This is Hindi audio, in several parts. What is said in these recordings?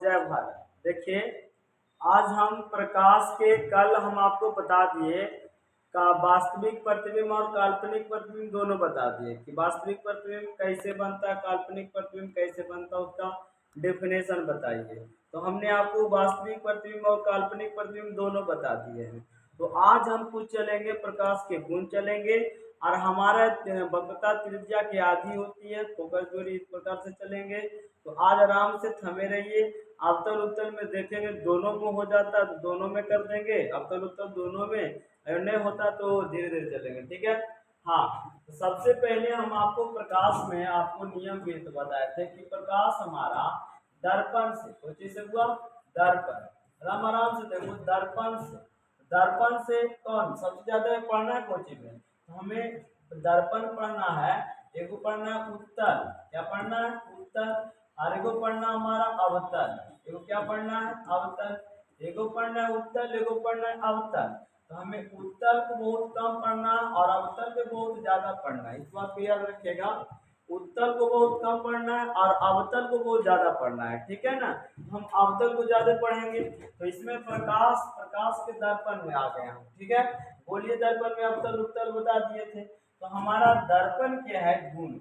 जय भारत। देखिए, आज हम प्रकाश के कल हम आपको बता दिए का वास्तविक प्रतिबिंब और काल्पनिक प्रतिबिंब दोनों बता दिए कि वास्तविक प्रतिबिंब कैसे बनता है, काल्पनिक प्रतिबिंब कैसे बनता है, उसका डेफिनेशन बताइए। तो हमने आपको वास्तविक प्रतिबिंब और काल्पनिक प्रतिबिंब दोनों बता दिए हैं। तो आज हम कुछ चलेंगे, प्रकाश के गुण चलेंगे और हमारा वक्रता त्रिज्या की आधी होती है, फोकस दूरी इस प्रकार से चलेंगे। तो आज आराम से थमे रहिए। अवतल उत्तल में देखेंगे दोनों में हो जाता है तो दोनों में कर देंगे, अवतल उत्तल दोनों में, अगर नहीं होता तो धीरे धीरे चलेंगे, ठीक है। हाँ, तो सबसे पहले हम आपको प्रकाश में आपको नियम भी तो बताए थे कि प्रकाश हमारा दर्पण से, कोई चीज से हुआ दर्पण, आराम आराम से देखो, दर्पण से कौन सबसे ज्यादा पढ़ना है कोचिंग में, तो हमें दर्पण पढ़ना है, एगो पढ़ना है उत्तल, क्या पढ़ना है उत्तल, और एगो पढ़ना हमारा अवतल, एगो क्या पढ़ना है अवतल, एगो पढ़ना है उत्तल, एगो पढ़ना है अवतल। तो हमें उत्तल को बहुत कम पढ़ना है और अवतल को बहुत ज्यादा पढ़ना है, इस बात को याद रखिएगा। उत्तल को बहुत कम पढ़ना है और अवतल को बहुत ज्यादा पढ़ना है, ठीक है ना। हम अवतल को ज्यादा पढ़ेंगे तो इसमें प्रकाश प्रकाश के दर्पण में आ गए हम, ठीक है। बोलिए, दर्पण में अवतल उत्तल बता दिए थे। तो हमारा दर्पण क्या है गुण,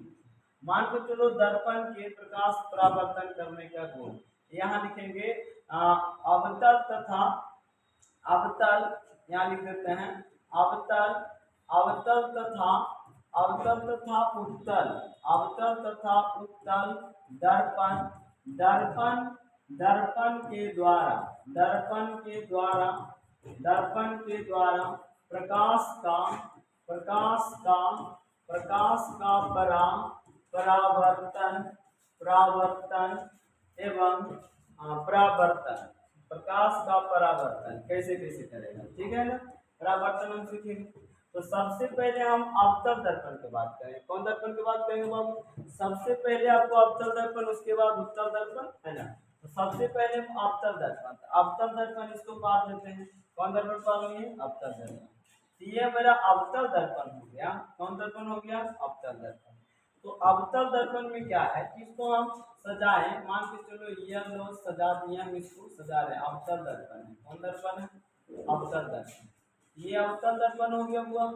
मान के चलो दर्पण के प्रकाश परावर्तन करने का गुण, यहाँ लिखेंगे अवतल तथा अवतल, यहाँ लिख देते हैं अवतल, अवतल तथा उत्तल, अवतल तथा उत्तल दर्पण, दर्पण दर्पण के द्वारा, दर्पण के द्वारा, दर्पण के द्वारा प्रकाश का, प्रकाश का, प्रकाश का परावर्तन, परावर्तन एवं परावर्तन, प्रकाश का परावर्तन कैसे कैसे करेगा, ठीक है ना। परावर्तन हम सीखेंगे। तो सबसे पहले हम अवतल दर्पण की बात करें, कौन दर्पण की बात करेंगे बाबू, सबसे पहले आपको अवतल दर्पण, उसके बाद उत्तल दर्पण, है ना। तो सबसे पहले हम अवतल दर्पण, अवतल दर्पण इसको बात लेते हैं, कौन दर्पण पा रही है अवतल दर्पण। ये मेरा अवतल दर्पण हो गया, कौन दर्पण हो गया अवतल दर्पण। तो अवतल दर्पण में क्या है कि इसको हम सजाए, मान के चलो ये लोग सजा दिए, हम इसको सजा रहे हैं, अवतल दर्पण है, कौन दर्पण है अवतल दर्पण। ये अवतल दर्पण हो गया हुआ,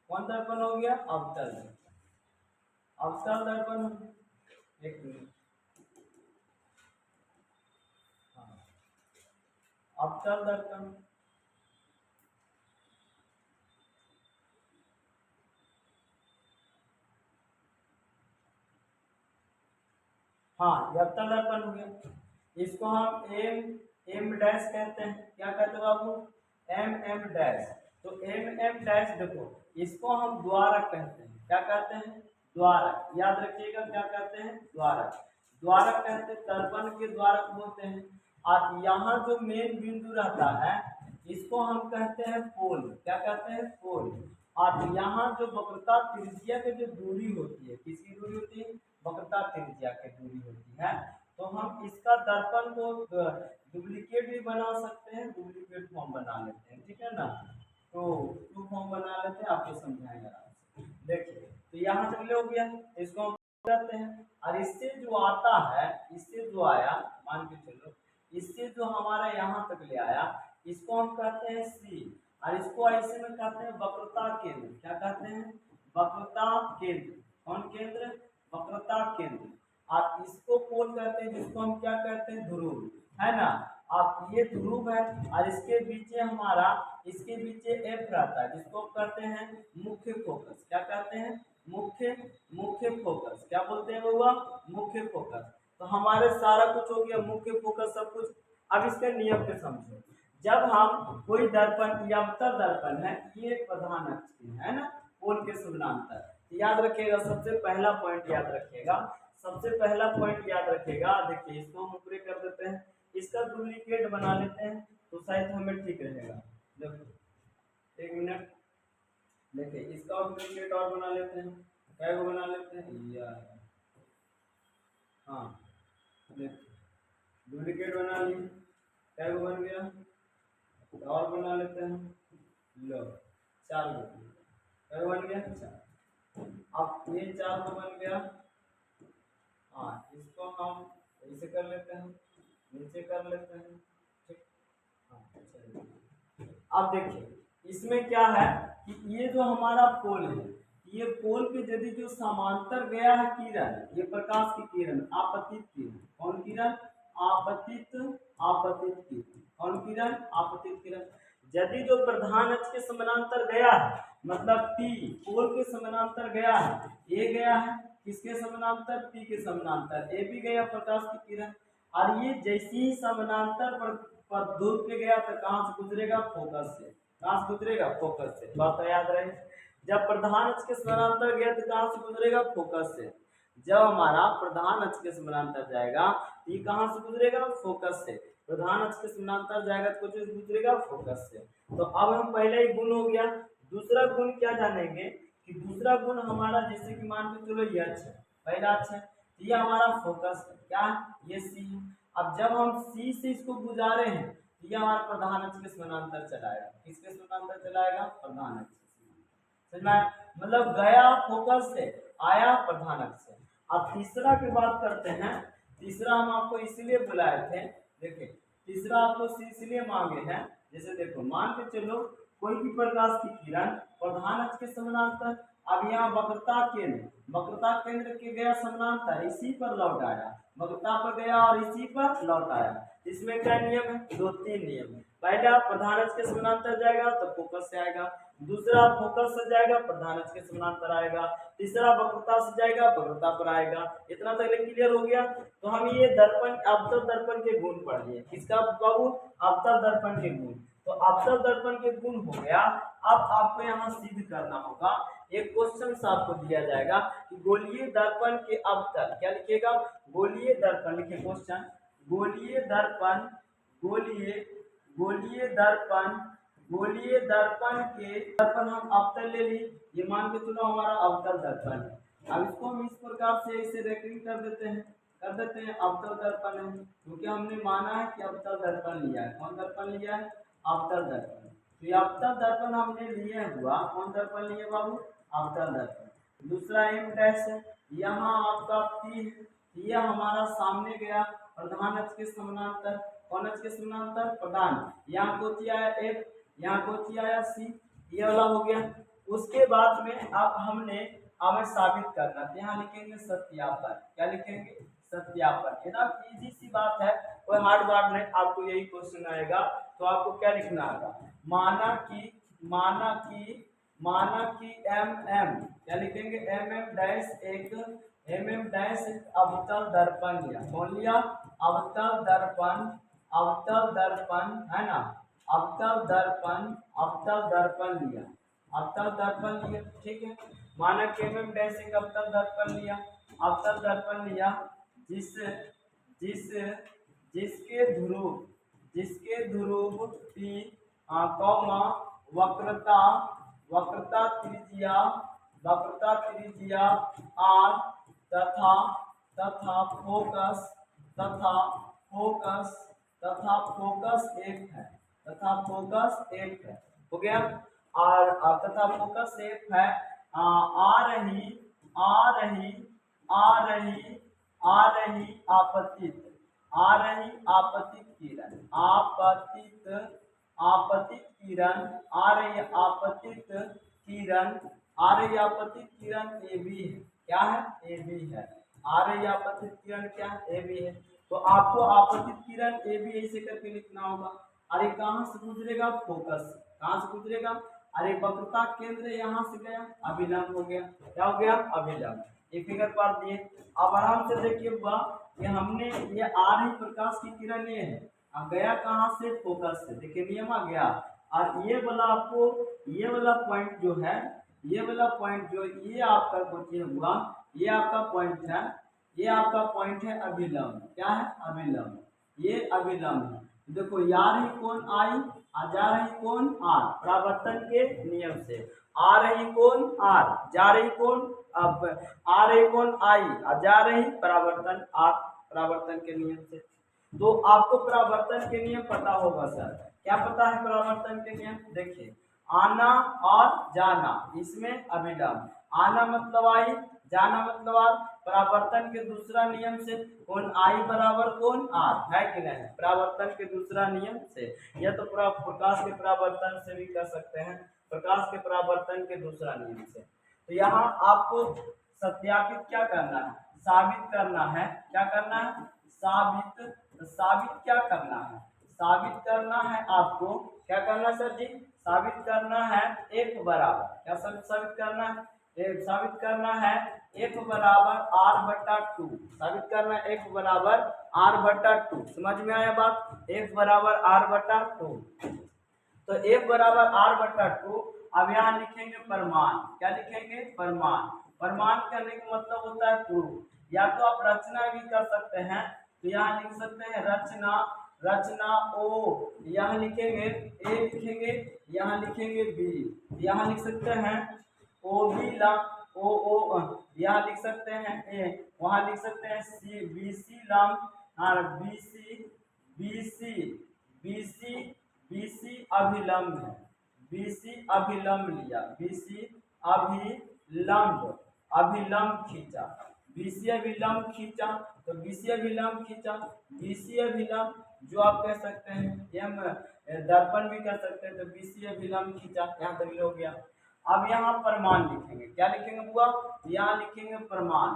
कौन दर्पण हो गया अवतल दर्पण, अवतल दर्पण। एक मिनट, हाँ, अवतल दर्पण, हाँ ये अवतल दर्पण हो गया। इसको हम एम एम डैश कहते हैं, क्या कहते हैं बाबू एम एम डैश। तो एम एम डैश देखो, इसको हम द्वारक कहते हैं, क्या कहते हैं द्वारक, याद रखिएगा क्या कहते हैं द्वारक, द्वारक कहते हैं, दर्पण के द्वारक बोलते हैं। और यहाँ जो मेन बिंदु रहता है इसको हम कहते हैं पोल, क्या कहते हैं पोल। और यहाँ जो वक्रता त्रिज्या की जो दूरी होती है, किसकी दूरी होती है वक्रता त्रिज्या की दूरी होती है, तो हम इसका दर्पण को डुप्लीकेट भी बना सकते हैं, डुप्लीकेट फॉर्म बना लेते हैं, ठीक है ना। तो टू फॉर्म बना लेते हैं, आपको समझाएंगे आराम से। देखिए, तो यहाँ तक हो गया, इसको हम करते हैं। और इससे जो आता है, इससे जो आया, मान के चलो इससे जो हमारा यहाँ तक ले आया, इसको हम कहते हैं सी। और इसको ऐसे में कहते हैं वक्रता केंद्र, क्या कहते हैं वक्रता केंद्र, कौन केंद्र वक्रता केंद्र। आप इसको पोल कहते हैं, जिसको हम क्या कहते हैं ध्रुव, है ना। आप ये ध्रुव है और इसके पीछे हमारा, इसके पीछे एफ रहता है, जिसको कहते हैं मुख्य फोकस, क्या कहते हैं मुख्य, मुख्य फोकस, क्या बोलते हैं हुआ मुख्य फोकस। तो हमारे सारा कुछ हो गया, मुख्य फोकस सब कुछ। अब इसके नियम के समझो, जब हम कोई दर्पण या अवतल दर्पण है, ये प्रधान अक्ष है ना, पोल के समानांतर, याद रखिएगा। सबसे पहला पॉइंट याद रखिएगा, सबसे पहला पॉइंट याद रखिएगा। देखिए, इसको हम ऊपर कर देते हैं, इसका डुप्लीकेट बना लेते हैं तो शायद हमें ठीक रहेगा। देखो एक मिनट, देखिए इसका डुप्लीकेट और बना लेते हैं, क्या बना लेते हैं यार, हाँ देखिए डुप्लीकेट बना लिए, क्या बन गया और बना लेते हैं, लो चार क्या बन गया चार। अब ये चार को बन गया, हाँ इसको हम ऐसे कर लेते हैं, नीचे कर लेते हैं। ठीक, हाँ, चलिए। अब देखिए इसमें क्या है कि ये जो हमारा पोल है, ये पोल के यदि जो समांतर गया है किरण, ये प्रकाश की किरण, आपतित किरण, कौन किरण? आपतित, आपतित किरण, कौन किरण? आपतित किरण। यदि जो प्रधान अक्ष के समानांतर गया है, मतलब पी पोल के समानांतर गया है, ए गया है किसके समानांतर? पी के समानांतर, ए भी गया प्रकाश की किरण, और ये जैसे ही समानांतर पर दूर पे गया तो कहाँ से गुजरेगा? फोकस से। कहाँ से गुजरेगा? फोकस से। बात याद रहे, जब प्रधान अक्ष के समानांतर गया तो कहाँ से गुजरेगा? फोकस से। जब हमारा प्रधान अक्ष के समानांतर जाएगा तो ये कहाँ से गुजरेगा? फोकस से। प्रधान अक्ष के समानांतर जाएगा तो कुछ गुजरेगा? फोकस से। तो अब हम पहले ही गुण हो गया। दूसरा गुण क्या जानेंगे कि दूसरा गुण हमारा, जैसे कि मान के चलो ये अक्ष है, पहला अक्ष है, ये हमारा फोकस है, क्या ये सी है। अब जब हम सी से इसको गुजारे हैं तो ये हमारा प्रधान अक्ष के समानांतर चलाएगा। किसके समानांतर चलाएगा? प्रधान अक्ष के। समझ में? मतलब गया फोकस से, आया प्रधान अक्ष से। अब तीसरा की बात करते हैं। तीसरा हम आपको इसलिए बुलाए थे, देखिए तीसरा आपको इसलिए मांगे हैं, जैसे देखो मान के चलो कोई भी प्रकाश की किरण प्रधान अक्ष के समानांतर, अब यहाँ वक्रता केंद्र के गया समानांतर, इसी पर लौट आया, वक्रता पर गया और इसी पर लौट आया। इसमें क्या नियम है? 2-3 नियम है। पहला प्रधान अक्ष के समानांतर जाएगा तो फोकस से आएगा, दूसरा फोकस से जाएगा प्रधान अक्ष के समानांतर आएगा, तीसरा वक्रता से जाएगा वक्रता पर आएगा। इतना तक क्लियर हो गया? तो हम ये दर्पण, अवतल दर्पण के गुण पढ़ लिए। किसका बाबू? अवतल दर्पण के गुण। तो अवतल दर्पण के गुण हो गया। अब आपको यहाँ सिद्ध करना होगा, एक क्वेश्चन आपको दिया जाएगा कि गोलीय दर्पण के अवतल, क्या लिखिएगा? गोलीय दर्पण लिखे क्वेश्चन, गोलीय दर्पण, गोलीय दर्पण के दर्पण हम अवतल ले ली, ये मान के चलो हमारा अवतल दर्पण है। अब इसको हम इस प्रकार से इसे रेकरिंग कर देते हैं, अवतल दर्पण है, क्योंकि हमने माना है कि अवतल दर्पण लिया है। कौन दर्पण लिया है? अवतल दर्पण। तो ये अवतल दर्पण हमने लिए हुआ, कौन दर्पण लिए बाबू? अवतल दर्पण। दूसरा एम डैश है, यहाँ आपका पी है, ये हमारा सामने गया प्रधान अक्ष के समानांतर, कौन अक्ष के समानांतर? प्रधान। यहाँ कोची आया एफ, यहाँ कोची आया सी, ये वाला हो गया। उसके बाद में अब हमें साबित करना, तो यहाँ लिखेंगे सत्यापन। क्या लिखेंगे? सत्यापन। एकदम इजी सी बात है, कोई हार्ड बात नहीं। आपको यही क्वेश्चन आएगा तो आपको क्या लिखना आएगा? माना कि एम एम, क्या लिखेंगे? एम एम डैश एक अवतल दर्पण लिया। कौन लिया? अवतल दर्पण है ना, अवतल दर्पण लिया, अवतल दर्पण लिया। ठीक है, माना कि एम एम डैश एक अवतल दर्पण लिया, जिसके ध्रुव P, कौमा वक्रता त्रिज्या R तथा फोकस एक है, हो गया। और तथा फोकस एक है। आपतित किरण, ए बी है। क्या है? ए बी है। आपतित किरण क्या है? ए बी है। तो आपको आपतित किरण ए बी ऐसे करके लिखना होगा। अरे कहाँ से गुजरेगा? फोकस। कहाँ से गुजरेगा? अरे वक्रता केंद्र यहाँ से गया, अभिलंब हो गया। क्या हो गया? अभिलंब। ये फिगर पार दिए। अब आराम से देखिए हुआ कि हमने ये आ रही प्रकाश की किरण ये है, अब गया कहाँ से? फोकस से। देखिए नियम आ गया। और ये वाला आपको, ये वाला पॉइंट जो है, ये वाला पॉइंट जो ये आपका क्वेश्चन हुआ, ये आपका पॉइंट है, ये आपका पॉइंट है अभिलंब। क्या है? अभिलंब। ये अभिलंब है। देखो या रही कोण आई और जा रही कोण आर, परावर्तन के नियम से। आ रही कोण आर, जा रही कोण, अब आ रही कोण आई और जा रही परावर्तन आर, परावर्तन के नियम से। तो आपको परावर्तन के नियम पता होगा सर। क्या पता है परावर्तन के नियम? देखिए आना और जाना, इसमें अभिलंब। आना मतलब आई, जाना मतलब आर, परावर्तन के दूसरा नियम से, कोण आई बराबर कोण आर, है कि नहीं, परावर्तन के दूसरा नियम से, या तो प्रकाश के परावर्तन से भी कर सकते हैं, प्रकाश के परावर्तन के दूसरा नियम से। तो यहाँ आपको सत्यापित क्या करना है, साबित करना है, क्या करना है, साबित, साबित क्या करना है, साबित करना है आपको, क्या करना सर जी, साबित करना है एक बराबर, क्या साबित करना है, साबित करना है एक बराबर आर बटा टू, साबित करना है एक बराबर आर बटा टू, समझ में आया बात, एक बराबर आर बटा टू। तो एक बराबर आर बटा टू, अब यहाँ लिखेंगे प्रमाण, क्या लिखेंगे, प्रमाण, प्रमाण करने का मतलब होता है प्रूफ, या तो आप रचना भी कर सकते हैं, तो यहाँ लिख सकते हैं रचना, रचना ओ, यहाँ लिखेंगे ए लिखेंगे, यहाँ लिखेंगे बी, यहाँ लिख सकते हैं ओ बी ला ओ, यहाँ लिख सकते हैं ए, वहाँ लिख सकते हैं सी, बी सी लाम, हाँ B C, B C, B C, B C अभिलंब है, बी सी अभिलंब लिया, बी सी अभिलंब, अभिलंब खींचा, बीसी अभिलंब खींचा, तो बीसी अभिलंब खींचा, बीसी अभिलंब जो आप कह सकते हैं एम दर्पण भी कर सकते हैं, तो बीसी अभिलंब खींचा, यहाँ तक हो गया। अब यहाँ प्रमाण लिखेंगे, क्या लिखेंगे बुआ, यहाँ लिखेंगे प्रमाण,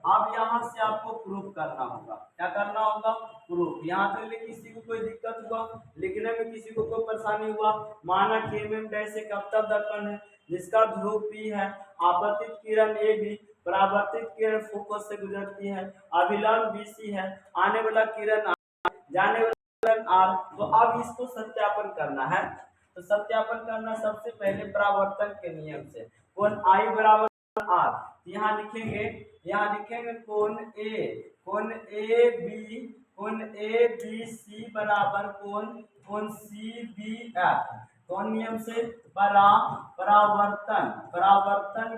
अब यहाँ से आपको प्रूफ करना होगा, क्या करना होगा, प्रूफ। यहाँ तक किसी को कोई दिक्कत हुआ, लिखने में किसी को कोई परेशानी हुआ, माना कि एम डैश एक अवतल दर्पण है जिसका ध्रुव P है, आपतित किरण ए बी, परावर्तित किरण फोकस से गुजरती है, अभिलंब BC है, आने वाला किरण आर, जाने वाला किरण आर, तो अब इसको सत्यापन करना है, तो सत्यापन करना सबसे पहले परावर्तन के नियम से, कोण आई बराबर आर, यहाँ लिखेंगे, यहाँ लिखेंगे कोण ए, कोण ए बी, कोण ए बी सी बराबर कोण सी बी एफ, कौन नियम से, परावर्तन, परावर्तन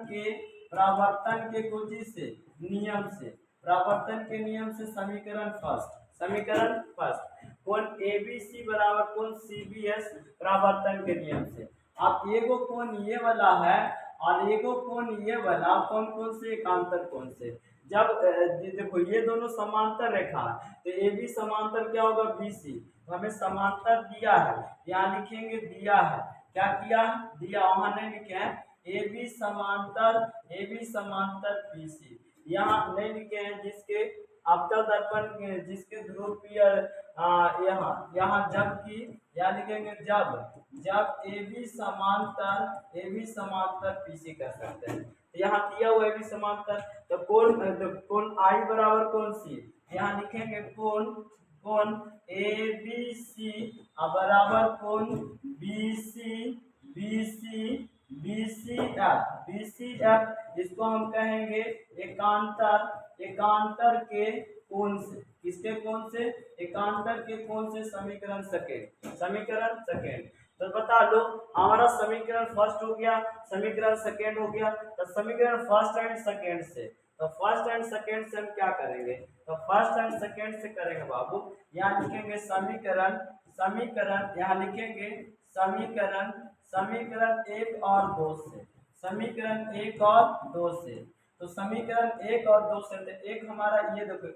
के कोटि से, नियम से, परावर्तन के नियम से, समीकरण फर्स्ट, समीकरण फर्स्ट, कोण ABC बराबर कोण CBS, परावर्तन के नियम से। अब एगो कोण ये वाला है और एगो कोण ये वाला, कौन कौन से, एकांतर कोण से, जब देखो ये दोनों समांतर रेखा है, तो AB समांतर क्या होगा BC, तो हमें समांतर दिया है, यहाँ लिखेंगे दिया है, क्या किया, दिया, वहां नहीं लिखे हैं, AB समांतर BC, यहाँ नहीं लिखे हैं, जिसके अवतल दर्पण जिसके ध्रुव P यहाँ जबकि यहाँ लिखेंगे जब AB समांतर PC कर सकते हैं, तो यहाँ दिया हुआ AB समांतर, तो कोण I बराबर कोण C, यहाँ लिखेंगे कोण ABC बराबर कोण BCF, इसको हम कहेंगे एकांतर के कोण से, किसके कोण से, एकांतर के कोण से, समीकरण सेकेंड, तो बता लो हमारा समीकरण फर्स्ट हो गया, समीकरण सेकेंड हो गया, तो समीकरण फर्स्ट एंड सेकेंड से, तो फर्स्ट एंड सेकेंड से हम क्या करेंगे, तो फर्स्ट एंड सेकेंड से करेंगे बाबू, यहाँ लिखेंगे समीकरण, यहाँ लिखेंगे समीकरण 1 और 2 से, समीकरण 1 और 2 से, तो समीकरण 1 और 2 से, तो एक हमारा ये देखो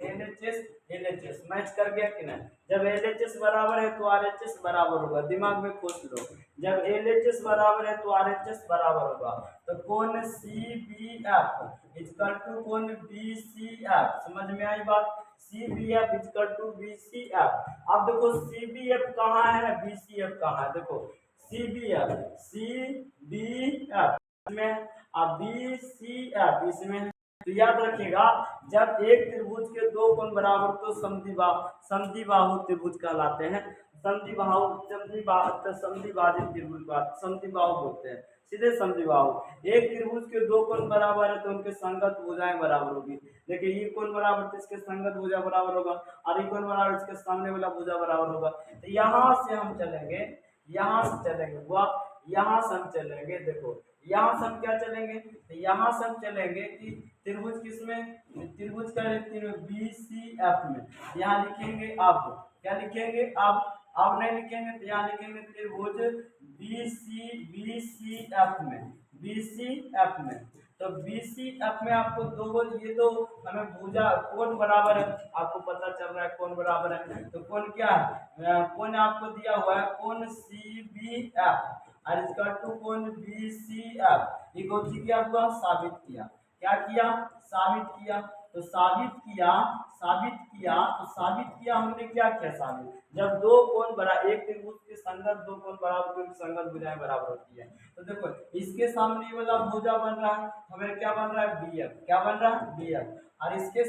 LHS मैच कर गया कि नहीं, जब LHS बराबर है तो RHS बराबर होगा, दिमाग में खोज लो, जब LHS बराबर है तो RHS बराबर होगा, तो कोण CBF इक्वल टू कोण BCF, समझ में आई बात, CBF इक्वल टू BCF। अब देखो CBF कहाँ है, BCF कहाँ है, देखो CBF में, अब BCF इसमें, तो याद रखिएगा जब एक त्रिभुज के दो कोण बराबर तो समद्विबाहु त्रिभुज कहलाते हैं, समद्विभाजित त्रिभुज, समद्विबाहु बोलते हैं, सीधे समद्विबाहु। एक त्रिभुज के दो कोण बराबर है तो उनके संगत भुजाएं बराबर होगी, देखिए ये कोण बराबर तो इसके संगत भुजा बराबर होगा, और ये कोण बराबर इसके सामने वाला भुजा बराबर होगा, तो यहाँ से हम चलेंगे, यहाँ से हम चलेंगे, देखो यहाँ से हम क्या चलेंगे, तो यहाँ से हम चलेंगे कि त्रिभुज किसमें, त्रिभुज का BCF में, यहाँ लिखेंगे अब, क्या लिखेंगे अब नहीं लिखेंगे, तो यहाँ लिखेंगे त्रिभुज BCF में, तो तो BCF में आपको दो बोल, ये तो हमें भुजा कोण बराबर है, आपको पता चल रहा है कोण बराबर है, तो कोण क्या है, कोण आपको दिया हुआ है कोण CBF और इसका टू कोण BCF, ये कौन सी किया आपको साबित किया, क्या किया साबित किया, तो साबित किया हमने क्या किया साबित, जब दो कोण बड़ा एक त्रिभुज के संगत दो कोण बराबर तो संगत भुजाएं बराबर होती है, तो देखो इसके सामने ये वाला भुजा बन रहा है हमें क्या बन रहा है BF, क्या बन रहा है BF, और इसके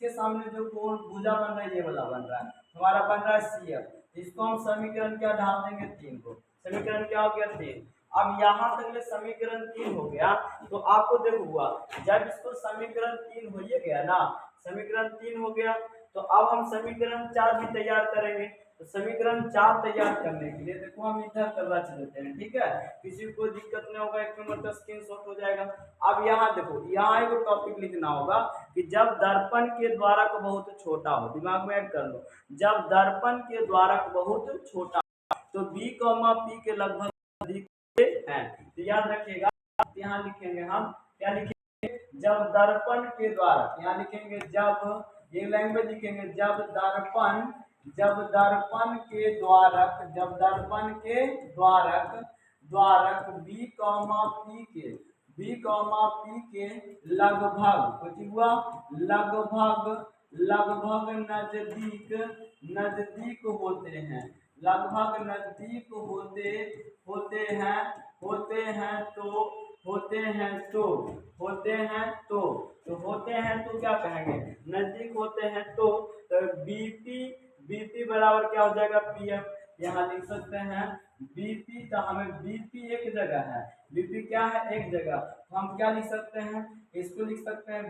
सामने जो कोण भुजा बन रहा है ये वाला बन रहा है हमारा बन रहा है CF, इसको हम समीकरण क्या ढाल देंगे 3 को, समीकरण क्या हो गया 3। अब यहाँ तक ले समीकरण 3 हो गया, तो आपको देखो हुआ जब इसको समीकरण 3 हो गया ना, समीकरण 3 हो गया, तो अब हम समीकरण 4 भी तैयार करेंगे, तो समीकरण 4 तैयार करने के लिए देखो हम इधर करवा चलते हैं, ठीक है, किसी को दिक्कत नहीं होगा, एक नंबर का स्क्रीनशॉट हो जाएगा। अब यहाँ देखो यहाँ एक टॉपिक लिखना होगा कि जब दर्पण के द्वारक बहुत छोटा हो, दिमाग में ऐड कर लो, जब दर्पण के द्वारक बहुत छोटा तो B, P के लगभग हैं, तो याद रखिएगा यहाँ लिखेंगे हम क्या लिखेंगे, जब दर्पण के द्वारा, यहाँ लिखेंगे जब, ये लैंग्वेज लिखेंगे जब दर्पण के द्वारक, जब दर्पण के द्वारक B, P के लगभग कुछ हुआ लगभग नजदीक होते हैं, लगभग नजदीक होते हैं तो क्या कहेंगे नजदीक होते हैं तो बीपी बराबर क्या हो जाएगा PF, यहाँ लिख सकते हैं बीपी, तो हमें बीपी एक जगह है, बीपी क्या है एक जगह, तो हम क्या लिख सकते हैं, इसको लिख सकते हैं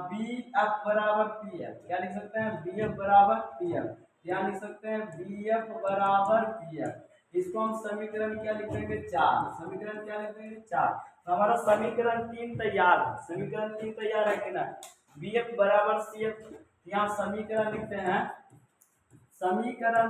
BF बराबर PF, क्या लिख सकते हैं BF बराबर PF, क्या लिख सकते हैं BF बराबर PF, इसको हम समीकरण क्या लिखेंगे 4, समीकरण क्या लिखेंगे 4, तो हमारा समीकरण 3 तैयार है, समीकरण 3 तैयार है कि ना, BF बराबर CF, यहाँ समीकरण लिखते हैं समीकरण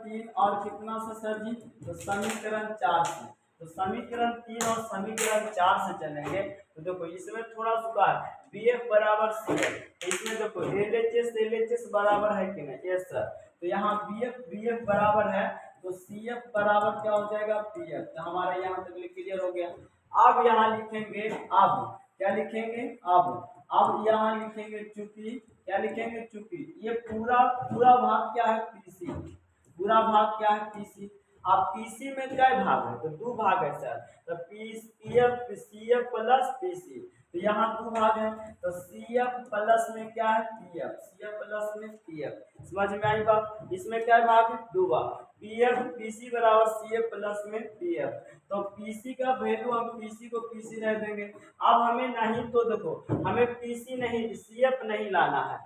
3 और कितना से सर जी, तो समीकरण 4 से, तो समीकरण 3 और समीकरण 4 से चलेंगे, तो देखो इसमें थोड़ा सुधार BF बराबर CF, इसमें देखो LHS बराबर है कि नहीं, यस सर, तो यहाँ BF बराबर है तो CF बराबर क्या हो जाएगा PF, तो हमारा यहाँ तक क्लियर हो गया। अब यहाँ लिखेंगे, अब क्या लिखेंगे, अब यहाँ लिखेंगे चूंकि, क्या लिखेंगे चूंकि ये पूरा भाग क्या है PC, पूरा भाग क्या है PC, अब PC में क्या भाग है, तो 2 भाग है सर, तो CF प्लस PC, तो यहाँ 2 भाग है, तो CF प्लस में क्या है PF, CF प्लस में PF, समझ में आई बात, इसमें क्या भाग है 2 भाग, PC बराबर CF प्लस में PF, तो PC का वैल्यू हम PC को PC रह देंगे। अब हमें नहीं तो देखो हमें PC नहीं CF नहीं लाना है,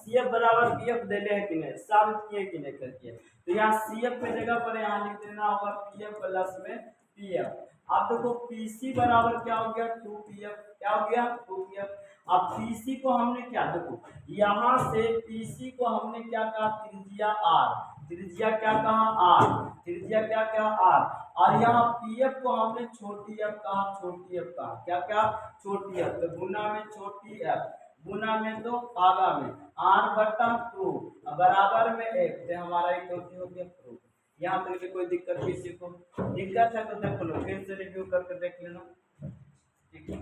CF बराबर PF दे ले है कि नहीं, साबित किए कि नहीं करके, तो यहाँ CF की जगह पर यहाँ लिख देना होगा PF प्लस में PF। अब देखो PC बराबर क्या हो गया 2PF, क्या हो गया 2PF। अब PC को हमने क्या, देखो यहाँ से PC को हमने क्या कहा त्रिज्या R, त्रिज्या क्या कहा R, त्रिज्या क्या कहा R, और यहाँ PF को हमने छोटी f कहा, छोटी f कहा, क्या क्या छोटी f, तो गुना में छोटी f, गुना में तो आगा में R/2 बराबर में 1, तो हमारा एक हो गया प्रूफ। यहाँ तक तो कोई दिक्कत, किसी को दिक्कत है तो देख लो, फिर से रिव्यू करके देख लेना, ठीक है।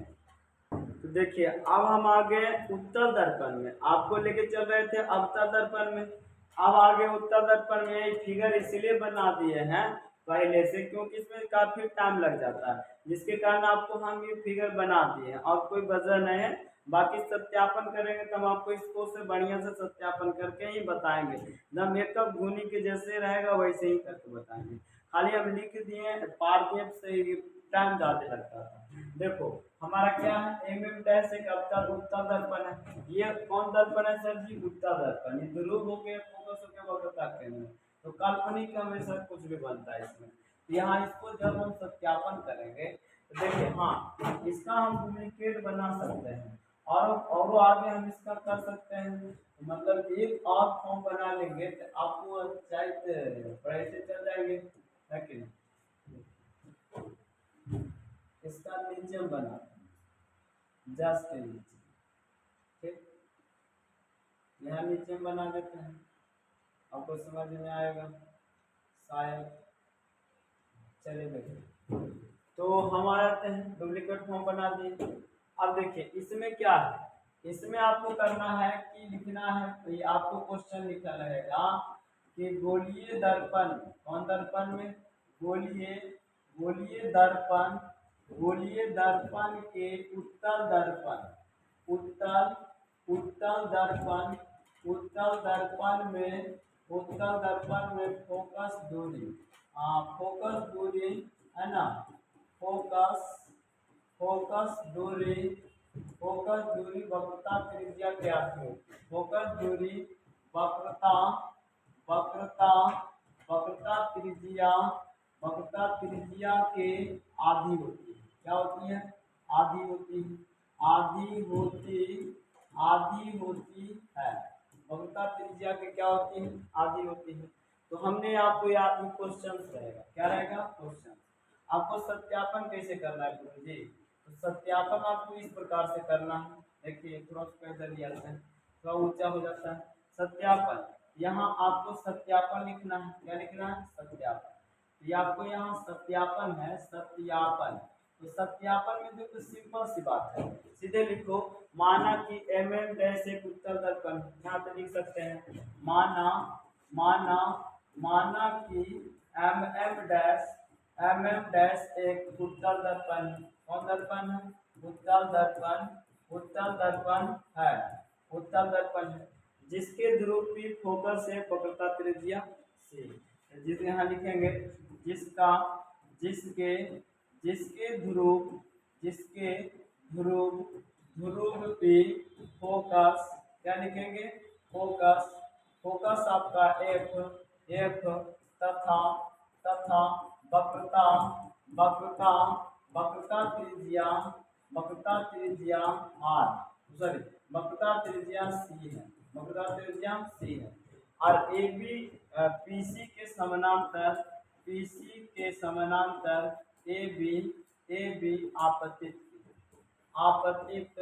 तो देखिए अब हम आ गए उत्तर दर्पण में, आपको लेके चल रहे थे अवतल दर्पण में, अब आगे उत्तर दर्पण में फिगर इसलिए बना दिए हैं पहले से क्योंकि इसमें काफी टाइम लग जाता है, जिसके कारण आपको हम ये फिगर बना दिए हैं, और कोई वजह नहीं है, बाकी सत्यापन करेंगे तो हम आपको इसको से बढ़िया से सत्यापन करके ही बताएंगे, एकदम मेकअप घूनी के जैसे रहेगा वैसे ही करके बताएंगे, खाली हम लिख दिए पारदेव से टाइम ज़्यादा लगता था। देखो हमारा क्या है MM' एक अवतल उत्तर दर्पण है, ये कौन दर्पण है सर जी, उत्तर दर्पण, ये ध्रुव हो गया फोकस हो गया वक्रता केंद्र, तो काल्पनिक हमेशा कुछ भी बनता है इसमें, यहाँ इसको जब हम सत्यापन करेंगे तो देखिए हाँ इसका हम डुप्लीकेट बना सकते हैं, और आगे हम इसका कर सकते हैं, मतलब एक और फॉर्म बना लेंगे तो आपको शायद पैसे चल जाएंगे, है कि नहीं। इसका नीचे हम बनाते हैं, जस्ट नीचे, ठीक, यहाँ नीचे हम बना देते हैं, आपको समझ में आएगा शायद। चलिए देखिए, तो हम आ जाते हैं, डुप्लीकेट फॉर्म बना दिए। अब देखिए इसमें क्या है, इसमें आपको करना है कि लिखना है, तो ये आपको क्वेश्चन लिखा रहेगा कि गोलीय दर्पण, कौन दर्पण में, गोलीय, गोलीय दर्पण, गोलीय दर्पण के उत्तल दर्पण, उत्तल, उत्तल दर्पण, उत्तल दर्पण में, उत्तल दर्पण में फोकस दूरी, फोकस दूरी है ना, फोकस, फोकस दूरी, फोकस दूरी वक्रता त्रिज्या क्या है, फोकस दूरी वक्रता, वक्रता, वक्रता त्रिज्या, वक्रता त्रिज्या के आधी होती है, क्या होती है, आधी होती है, आधी होती, आधी होती है, वक्रता त्रिज्या के क्या होती है, आधी होती है। तो हमने आपको याद क्वेश्चन रहेगा, क्या रहेगा, क्वेश्चन। आपको सत्यापन कैसे करना है गुरु जी, तो सत्यापन आपको इस प्रकार से करना है, देखिए थोड़ा सा इधर लिया जाता है, थोड़ा ऊंचा हो जाता है, सत्यापन, यहाँ आपको सत्यापन लिखना है, क्या लिखना है, सत्यापन, ये आपको यहाँ सत्यापन है, सत्यापन, तो सत्यापन में देखो सिंपल सी बात है, सीधे लिखो, माना कि डैश एक उत्तल दर्पण, यहाँ पे लिख सकते हैं, माना, माना, माना कि डैश एक उत्तल दर्पण, कौन दर्पण है, उत्तल दर्पण, उत्तल दर्पण है, उत्तल दर्पण है, जिसके ध्रुव की फोकस है वक्रता त्रिज्या से, जिस यहाँ लिखेंगे, जिसका, जिसके, जिसके ध्रुव, जिसके ध्रुव, ध्रुव पे फोकस, क्या लिखेंगे, फोकस, फोकस आपका एफ, एफ तथा, तथा वक्रता, वक्रता, वक्रता त्रिज्या, वक्रता त्रिज्या आर, सॉरी वक्रता त्रिज्या सी है, वक्रता त्रिज्या सी है, और ए बी पीसी के समानांतर, पीसी के समानांतर ए बी आपतित, आपतित,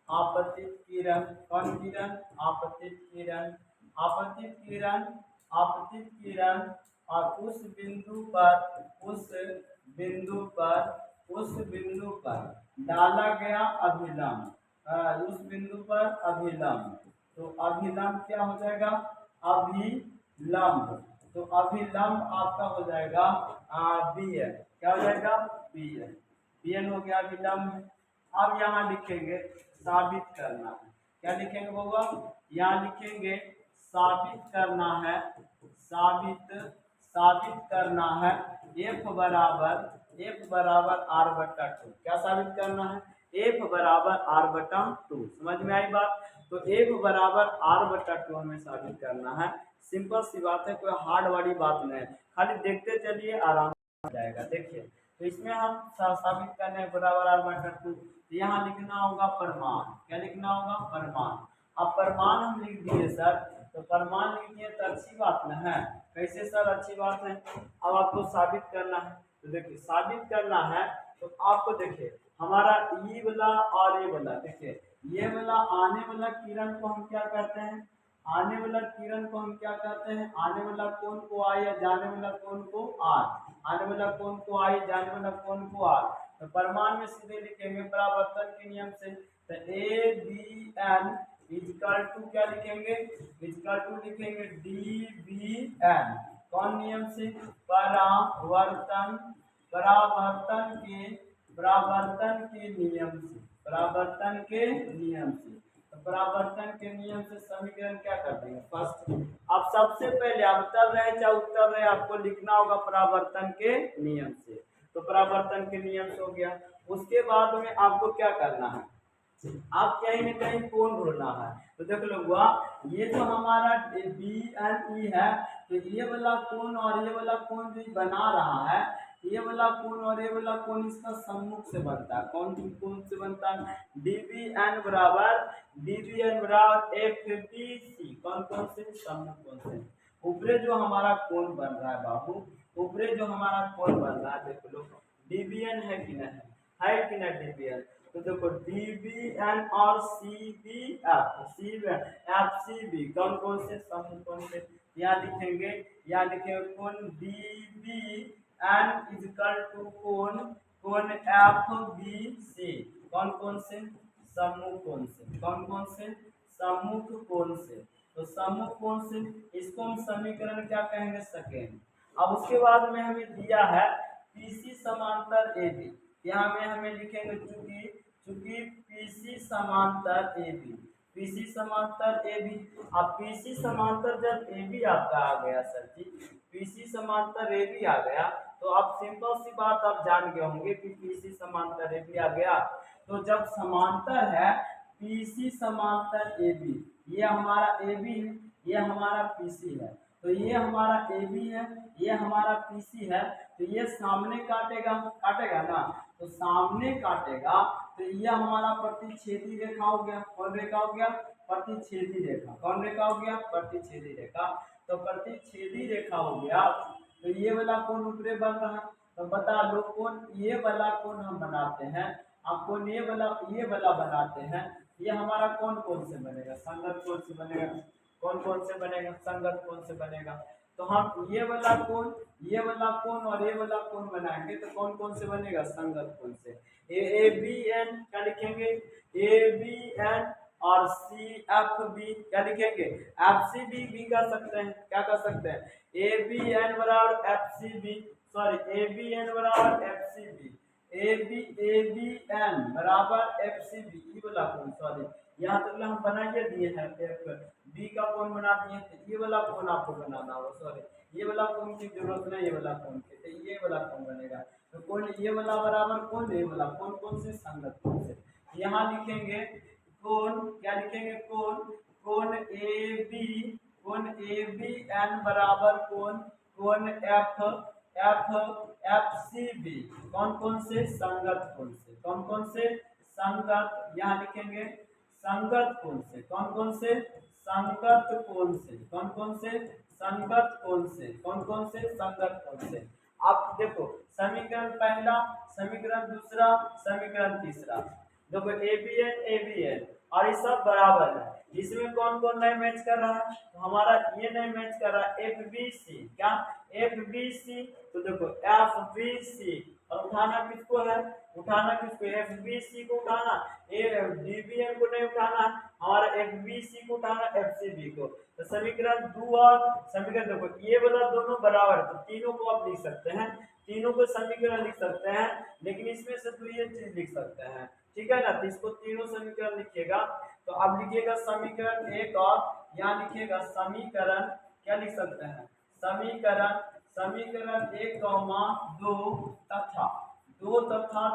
आपतित किरण, कौन किरण, आपतित किरण, आपतित किरण, आपतित किरण, और उस बिंदु पर, उस बिंदु पर, उस बिंदु पर डाला गया अभिलंब, उस बिंदु पर अभिलंब, तो अभिलंब क्या हो जाएगा, अभिलंब, तो अभिलंब आपका हो जाएगा बी एन, क्या हो जाएगा, बी एन, बी एन हो गया अभिलंब। अब यहाँ लिखेंगे साबित करना है, क्या लिखेंगे बउआ, यहाँ लिखेंगे साबित करना है, साबित, साबित करना है, एफ बराबर, एफ बराबर आर बटा टू, क्या साबित करना है, एफ बराबर आर बटा टू, समझ में आई बात, तो एफ बराबर आर बटा टू हमें साबित करना है, सिंपल सी बात है, कोई हार्ड वाली बात नहीं है, खाली देखते चलिए आराम हो जाएगा। देखिए तो इसमें हम साबित करने बराबर आर बटा टू, यहाँ लिखना होगा प्रमाण, क्या लिखना होगा, प्रमाण, अब प्रमाण हम लिख दिए सर, तो प्रमाण लिख दिए तो अच्छी बात न है, कैसे सर अच्छी बात है, अब आपको साबित करना है, तो देखिए साबित करना है, तो आपको देखिए हमारा ये वाला और ये वाला, देखिए ये वाला आने वाला किरण को हम क्या कहते हैं, आने वाला किरण को हम क्या कहते हैं, आने वाला कोण को आई या जाने वाला कोण को आर, आने वाला कोण को आई, जाने वाला कोण को आर, तो प्रमाण में सीधे लिखेंगे परावर्तन के नियम से, तो A B N equal to क्या लिखेंगे, इजकल टू लिखेंगे डी बी एन, कौन नियम से, परावर्तन, परावर्तन के, परावर्तन के नियम से, परावर्तन के नियम से, तो परावर्तन के नियम से समीकरण क्या कर देंगे फर्स्ट, अब सबसे पहले अवतल रहे चाहे उत्तर रहे आपको लिखना होगा परावर्तन के नियम से, तो परावर्तन के नियम से हो गया, उसके बाद में आपको क्या करना है, आप कहीं न कहीं कोण ढूंढना है, तो देख लो हुआ ये जो हमारा बी एन ई है, तो ये वाला कोण और ये वाला कोण जो बना रहा है, ये वाला कोण और ये वाला कोण इसका सम्मुख से बनता है, कौन कोण से बनता है, डी बी एन बराबर एफ बी सी, कौन कौन से, सम्मुख कोण से, ऊपरे जो हमारा कोण बन रहा है बाबू, ऊपरे जो हमारा कोण बन रहा है देख लो डी बी एन है कि नहीं, है कि ना डीबीएन। तो देखो डीबीएन और एफसीबी कौन कौन से समूह कौन से यहाँ लिखेंगे, यहाँ लिखेंगे कौन डीबीएन इजकल टू कौन कौन एफबीसी कौन कौन से समूह कौन से कौन कौन से समूह कौन से। तो समूह कौन से इसको हम समीकरण क्या कहेंगे सेकेंड। अब उसके बाद में हमें दिया है पीसी समांतर ए बी, यहाँ में हमें लिखेंगे चूंकि चूंकि पीसी समांतर ए बी, पीसी समांतर ए बी। अब पीसी समांतर जब ए बी आपका आ गया सर जी, पीसी समांतर ए बी आ गया तो अब सिंपल सी बात आप जान गए होंगे कि पीसी समांतर ए बी आ गया। तो जब समांतर है पीसी समांतर ए बी, ये हमारा ए बी है, ये हमारा पीसी है, तो ये हमारा ए बी है, ये हमारा पीसी है, तो ये सामने काटेगा काटेगा ना, तो सामने काटेगा तो ये हमारा प्रतिच्छेदी रेखा हो गया। कौन रेखा हो गया, प्रतिच्छेदी रेखा। कौन रेखा हो गया, प्रतिच्छेदी रेखा। तो प्रतिच्छेदी रेखा हो गया तो ये वाला कोण ऊपरे बन रहा है, तो बता दो कौन ये वाला कोण हम बनाते हैं, आप कौन ये वाला बनाते हैं, ये हमारा कौन कौन से बनेगा, संगत कौन से बनेगा, कौन कौन से बनेगा, संगत कौन से बनेगा। तो हम ये वाला कोण और ये वाला कोण बनाएंगे तो कौन कौन से बनेगा, संगत कोण से। ए बी एन क्या लिखेंगे, ए बी एन और सी एफ बी क्या लिखेंगे, एफ सी बी भी कर सकते हैं, क्या कर सकते हैं, ए बी एन बराबर F C B, sorry A B N बराबर F C B, A B N बराबर एफ सी बी, ये वाला कोण सॉरी यहाँ तक हम बना के दिए हैं, एफ बी का कोण बना दिए, तो ये वाला कोण आपको बनाना होगा, सॉरी ये वाला कोण की जरूरत नहीं, ये वाला कोण की, तो ये वाला कोण बनेगा। तो कोण ये वाला बराबर कोण ये वाला कोण कौन से, संगत कोण से। यहाँ लिखेंगे कोण क्या लिखेंगे, कोण कोण ए बी एन बराबर कोण एफ सी बी कौन कौन से, संगत कोण से। कौन कौन से, संगत, यहाँ लिखेंगे संगत कोण से। कौन कौन से, संगत कोण से। कौन कौन से, संगत कोण से। कौन कौन से, संगत कोण से। आप देखो समीकरण पहला, समीकरण दूसरा, समीकरण तीसरा, देखो ए बी एन और ये सब बराबर है, इसमें कौन कौन नहीं मैच कर रहा है, तो हमारा ये नहीं मैच कर रहा है, एफ बी सी, क्या एफ बी सी, तो देखो एफ बी सी और उठाना किसको है, उठाना किसको, एफ बी सी को उठाना, डी बी एन को नहीं उठाना, हमारा एफ बी सी को उठाना, एफ सी बी को। तो समीकरण 2 और समीकरण देखो ये वाला दोनों बराबर, तो तीनों को आप लिख सकते हैं, तीनों को समीकरण लिख सकते हैं, लेकिन इसमें से तो ये चीज लिख सकते हैं, ठीक है ना। तो इसको तीनों समीकरण लिखिएगा, तो अब लिखिएगा समीकरण 1 और यहाँ लिखिएगा समीकरण क्या लिख सकते हैं, समीकरण 1, 2 तथा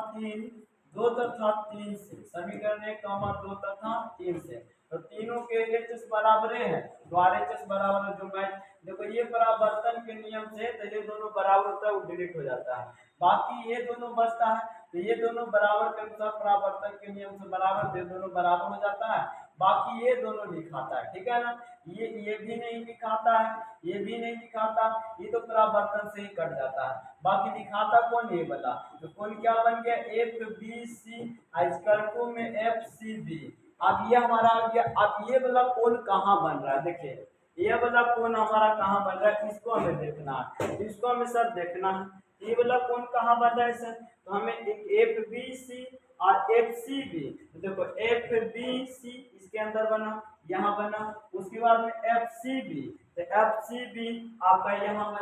3 से, समीकरण 1, 2 तथा 3 से, तो तीनों के एच बराबर है, तो आर एच एस बराबर है, जो मैच देखो ये परावर्तन के नियम से तो ये दोनों बराबर होता है, वो डिलीट हो जाता है, बाकी ये दोनों बचता है, तो ये दोनों बराबर के अनुसार परावर्तन के नियम से बराबर, ये दोनों बराबर हो जाता है, बाकी ये दोनों लिखाता है, ठीक है ना। ये भी नहीं लिखाता है, ये भी नहीं लिखाता, ये तो परावर्तन से ही कट जाता है, बाकी दिखाता कौन, ये वाला, तो कौन क्या बन गया, एफ बी सी आइसकल्टो में एफ सी बी। अब ये हमारा आ गया, अब ये वाला कोण कहाँ बन रहा है, देखिए ये वाला कोण हमारा कहाँ बन रहा है, इसको हमें देखना है, इसको हमें सर देखना है, ये वाला कोण कहाँ बन रहा है सर, तो हमें एक एफ बी सी और एफ सी बी, तो देखो एफ बी सी इसके अंदर बना, यहाँ बना, उसके बाद में एफ सी बी, तो एफ सी बी आपका यहाँ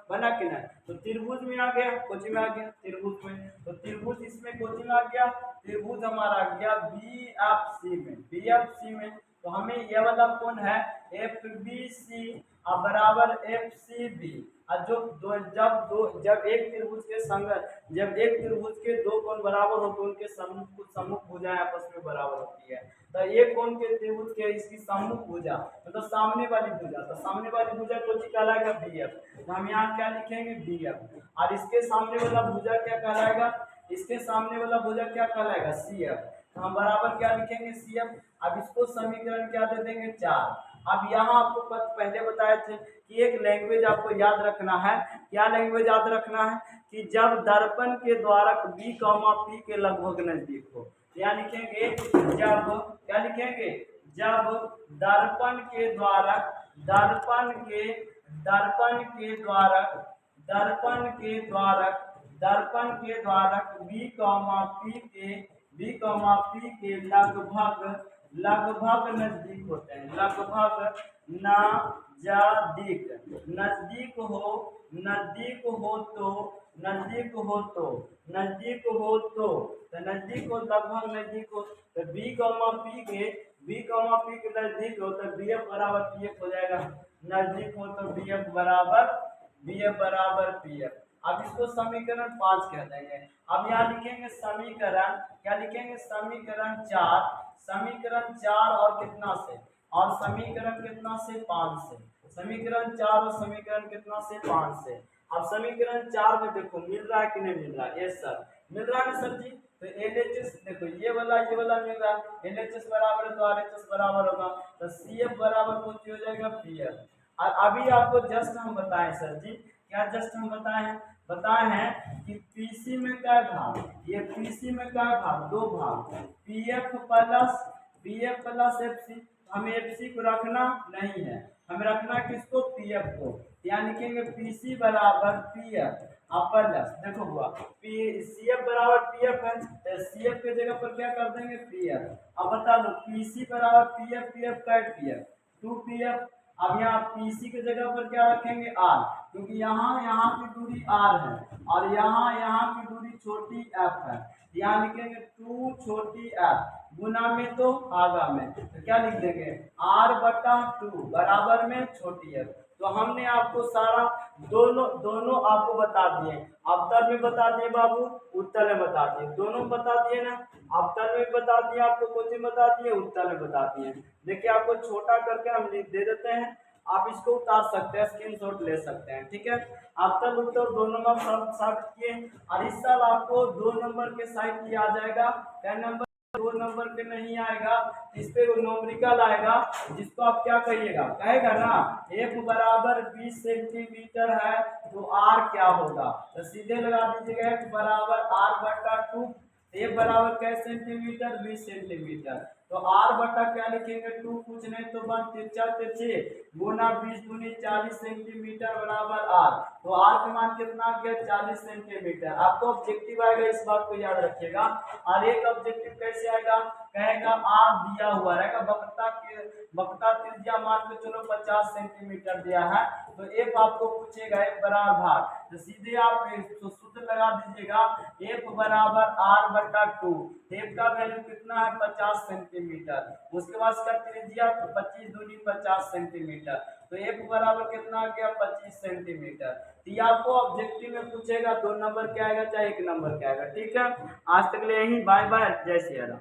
बना कि नहीं, तो त्रिभुज में आ गया, कोचि में आ गया त्रिभुज में, तो त्रिभुज इसमें कोचि में आ गया, त्रिभुज हमारा आ गया बी एफ सी में, तो हमें ये वाला कोण है एफ बी सी बराबर एफ सी बी, और जब एक त्रिभुज के दो कोण बराबर हो तो उनके सम्मुख भुजाएं आपस में बराबर होती है, तो एक कोण के त्रिभुज के इसकी सम्मुख भुजा मतलब सामने वाली भुजा, तो सामने वाली भुजा को कहलाएगा बी एफ, तो हम यहाँ क्या लिखेंगे बी एफ, और इसके सामने वाला भुजा क्या कहलाएगा, इसके सामने वाला भुजा क्या कहलाएगा सी एफ, तो हम बराबर क्या लिखेंगे सी एफ। अब इसको समीकरण क्या दे देंगे 4, अब यहाँ आपको पहले बताए थे कि एक लैंग्वेज आपको याद रखना है। क्या लैंग्वेज याद रखना है कि जब दर्पण के द्वारक बी कॉमा पी के लगभग नजदीक हो, क्या लिखेंगे, जब, क्या लिखेंगे, जब दर्पण के द्वारक, दर्पण के द्वारक, दर्पण के द्वारक, दर्पण के द्वारक बी कॉमा पी के, बी कॉमा पी के लगभग, लगभग नजदीक होते हैं, लगभग नजदीक, नजदीक हो, नजदीक हो तो, नजदीक हो तो, नजदीक हो तो नजदीक हो, लगभग नजदीक हो तो बी कॉमा पी के, बी कॉमा पी के नजदीक हो तो बी एफ बराबर पी एफ हो जाएगा। नजदीक हो तो बी एफ बराबर, बी एफ बराबर पी एफ। अब इसको समीकरण 5 कह देंगे। अब यहाँ लिखेंगे समीकरण, क्या लिखेंगे, समीकरण 4, समीकरण 4 और कितना से, और समीकरण कितना से, 5 से, समीकरण 4 और समीकरण कितना से, 5 से। अब समीकरण 4 में देखो मिल रहा है कि नहीं मिल रहा है, यस सर मिल रहा है सर जी। तो LHS देखो ये वाला मिल रहा है, LHS बराबर है तो RHS बराबर होगा, तो CF बराबर कुछ हो जाएगा PF। और अभी आपको जस्ट हम बताएं सर जी, क्या जस्ट हम बताए हैं कि पीसी में क्या भाग, ये पीसी में क्या भाग, 2 भाग, पीएफ प्लस एफसी। हमें एफसी को रखना नहीं है, हमें रखना किसको, पीएफ को। यहाँ लिखेंगे पीसी बराबर पीएफ प्लस, देखो हुआ सीएफ बराबर पीएफ है तो सीएफ के जगह पर क्या कर देंगे, पीएफ। अब बता दो पीसी बराबर पीएफ, पीएफ कैट पीएफ 2 पीएफ। अब यहाँ पीसी के जगह पर क्या रखेंगे, आर, क्योंकि यहाँ की दूरी आर है और यहाँ की दूरी छोटी एफ है। यहाँ लिखेंगे 2 छोटी एफ गुना में तो आगा में, तो क्या लिख देंगे r/2 बराबर में छोटी एफ। तो हमने आपको सारा दोनों आपको बता दिए, अवतल में बता दिए बाबू, उत्तल में बता दिए, दोनों बता दिए ना, अवतल में बता दिए आपको, कोचिंग बता दिए, उत्तल में बता दिए। देखिए आपको छोटा करके हम लिख दे देते हैं, आप इसको उतार सकते हैं, स्क्रीनशॉट ले सकते हैं, ठीक है। अवतल उत्तल दोनों में साबित किए और इस साल आपको 2 नंबर के साइड किया जाएगा, 10 नंबर 2 नंबर पे नहीं आएगा, इस पे नोमरिकल आएगा, जिसको आप क्या कहिएगा, कहेगा ना f बराबर 20 सेंटीमीटर है तो r क्या होगा, तो सीधे लगा दीजिएगा f बराबर r/2, f बराबर कैसे सेंटीमीटर, 20 सेंटीमीटर, तो r बटा क्या लिखेंगे 2, कुछ नहीं तो 1 तिरछा तिरछे गुना 20 दूनी 40 सेंटीमीटर बराबर r, तो r का मान कितना आ गया, 40 सेंटीमीटर। आपको ऑब्जेक्टिव आएगा, इस बात को याद रखिएगा। और एक ऑब्जेक्टिव कैसे आएगा, कहेगा r दिया हुआ रहेगा, वक्रता त्रिज्या मान के चलो 50 सेंटीमीटर दिया है, तो f आपको पूछेगा f बराबर भाग, तो सीधे आप सूत्र लगा दीजिएगा f बराबर r/2, f का वैल्यू कितना है 50 सेंटीमीटर, उसके बाद इसका त्रिज्या 25 दूनी 50 सेंटीमीटर, तो f बराबर कितना आ गया 25 सेंटीमीटर। तो ये आपको ऑब्जेक्टिव में पूछेगा, 2 नंबर क्या आएगा चाहे 1 नंबर क्या आएगा, ठीक है। आज तक ले यही, बाय बाय, जय श्री राम।